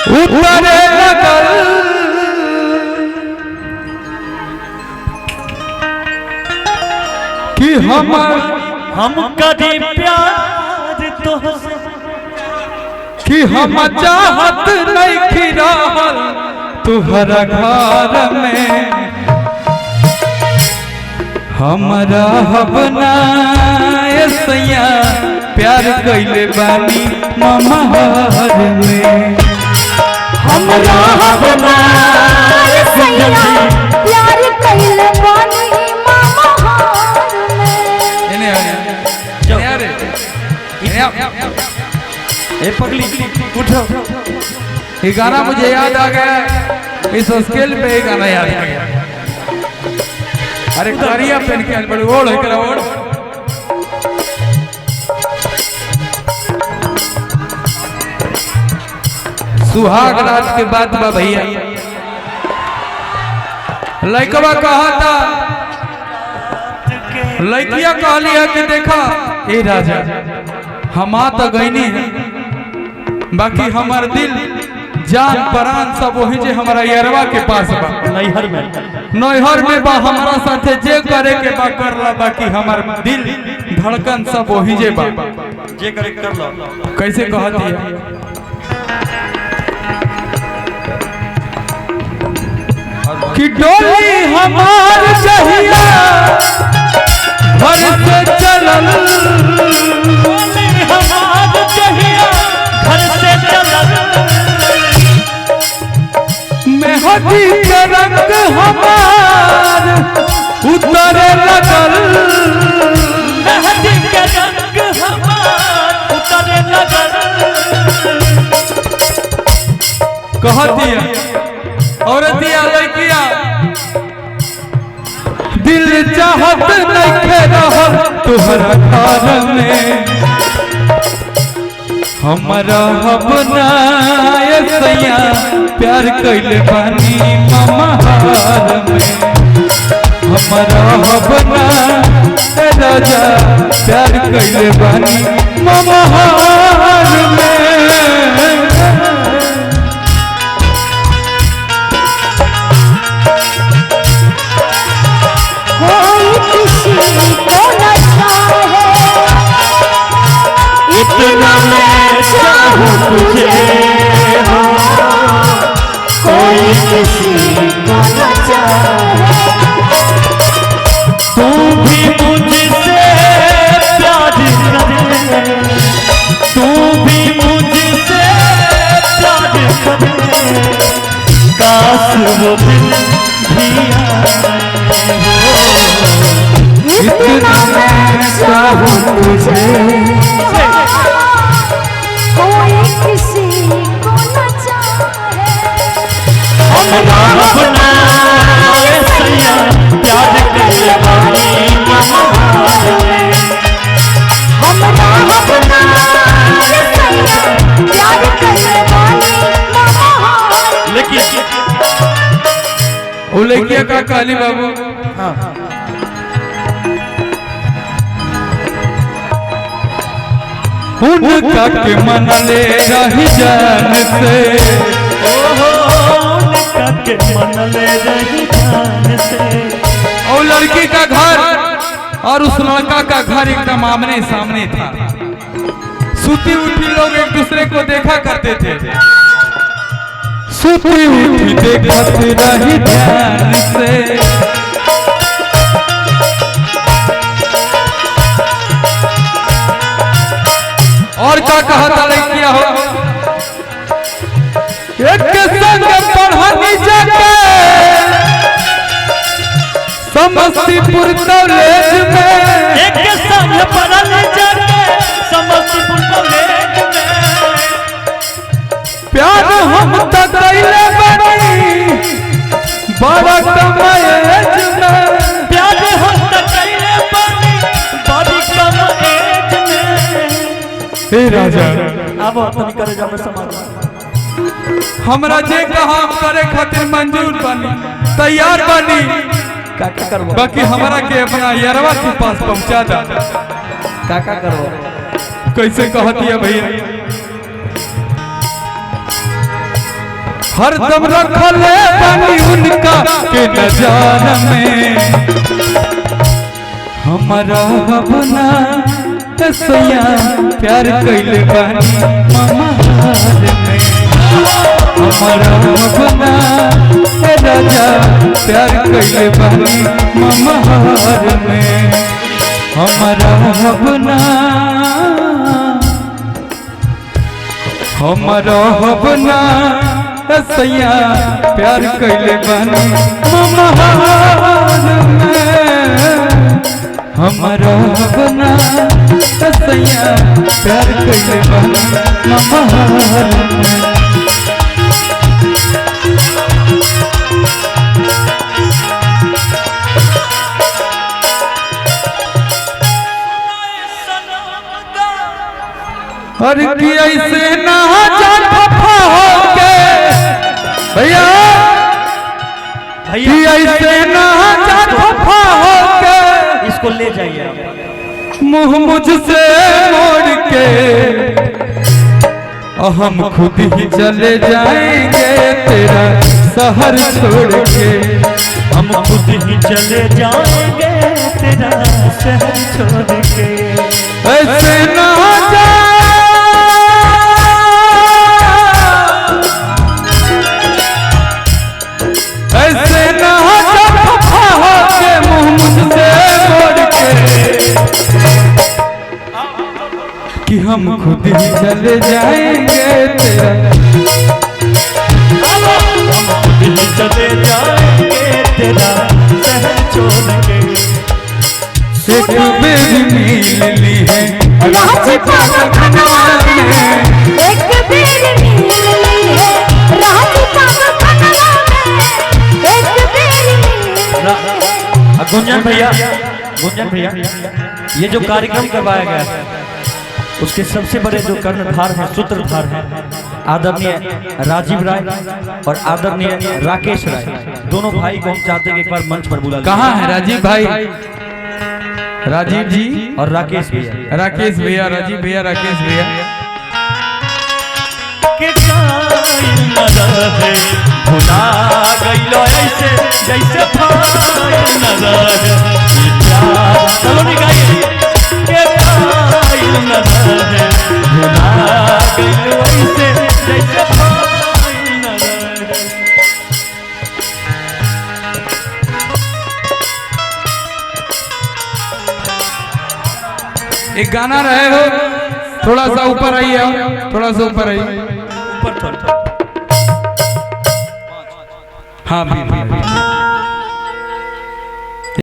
उतरे लगल कि हम कभी प्यार तोहसे कि हम चाहत नहीं खिराहल तुहरा घर में हमरा हबना सैया प्यार कैले बानी ममहर में हमरा हबना सैया प्यार कैले बानी ममहर में। ए पगली उठो, ये गाना मुझे याद आ गया, इस स्केल पे ये गाना याद आ गया। अरे करिया पेन के बड़ी ओढ़ है करा ओढ़ सुहाग रात के बाद बा भैया लइकवा कहा था, लइकिया कहली है कि देखा ए राजा हम आ तो गईनी है बाकी हमार दिल जान प्राण सब वही जे हमारा यरवा के पास बा नैहर में बा हमारा साथे जे करे के बा कर ला बाकी हमार दिल धड़कन सब वही जे बा जे करे कर लो। कैसे कहती है कि डोली हमार जहिया घर से चलल हमार जहिया घर से चलल मेहदी के रंग हमार उतरे लगल मेहदी के रंग हमार उतरे लगल कह दिया औरतिया लड़किया दिल चाहत नहीं रहल तुहरा घर में हमारा हबना सैया प्यार कैले बानी ममहार में हमारा हबना राजा प्यार कैले बानी ममहार में। कोई किसी को न चाहे इतना मैं चाहूं तुझे हो, कोई किसी को न चाहे तू भी मुझसे प्यार करे तू भी मुझसे प्यार करे काश वो दिन भी इतना मैं चाहूं तुझे हो, कोई किसी को न चाहे हमरा अपना सैया प्यार करे बानी ममहार में हमरा अपना सैया प्यार करे बानी ममहार। लेकिन वो लड़किया का काली बाबू उनका के मन ले रही जान से उनका के मन ले रही जान से और लड़की का घर और उस लड़का का घर एकदम आमने सामने था। सूती उठी लोग एक दूसरे को देखा करते थे, सूती उठी देखत रही ध्यान से और क्या कहा था लड़किया हो एक संग पढ़नी जाके समस्तीपुर कॉलेज में एक संग पढ़ल जाके समस्तीपुर कॉलेज में प्यार हम तो कैले बानी बड़ा कम एज में प्यार हम तो कैले बानी बड़ी कम एज में। हे राजा अब अपनी करे जावे समाज हमरा जे कहा करे खातिर मंजूर बानी तैयार बानी का करबो बाकी हमरा के अपना यरवा के पास पहुंचा दा का करबो कैसे कहती है भैया हरदम रखले बानी उनका के नजार में हमारा अपना सैया प्यार कैले बानी ममहार में हमारा अपना राजा प्यार कैले बानी ममहार में हमारा अपना सैया प्यार कैले बानी ममहार में हमारा अपना सैया प्यार कैले बानी ममहार में और कि ऐसे ना जा खफा होके भैया कि ऐसे ना जा खफा होके इसको ले जाइए आप। मुंह मुझसे मोड़ के हम खुद ही चले जाएंगे तेरा शहर छोड़ के हम खुद ही चले जाएंगे तेरा शहर छोड़ के ऐसे ना जा ऐसे ना खफा होके मुंह मुझसे मोड़ के कि हम खुद ही चले जाएंगे तेरा हम खुद ही चले जाएंगे तेरा शहर छोड़ के एक बेरी मिल ली है राजपाल खनवा में एक बेर मिल ली है राजपाल खनवा में एक बेर मिल गुंजन भैया ये जो कार्यक्रम करवाया गया है उसके सबसे बड़े जो कर्णधार हैं सूत्रधार हैं आदरणीय राजीव राय और आदरणीय राकेश राय दोनों भाई को हम चाहते हैं कि एक बार मंच पर बुला लें। कहाँ है राजीव भाई? राजीव जी और राकेश भैया राकेश भैया राजीव भैया राकेश भैया भुला गइलो ऐसे जैसे फाइल न रहे चलो निकालिए के फाइल न रहे भुला गइलो ऐसे जैसे फाइल न रहे। एक गाना रहे हो थोड़ा सा ऊपर आइए आप थोड़ा सा ऊपर आइए ऊपर थोड़ा हाँ भी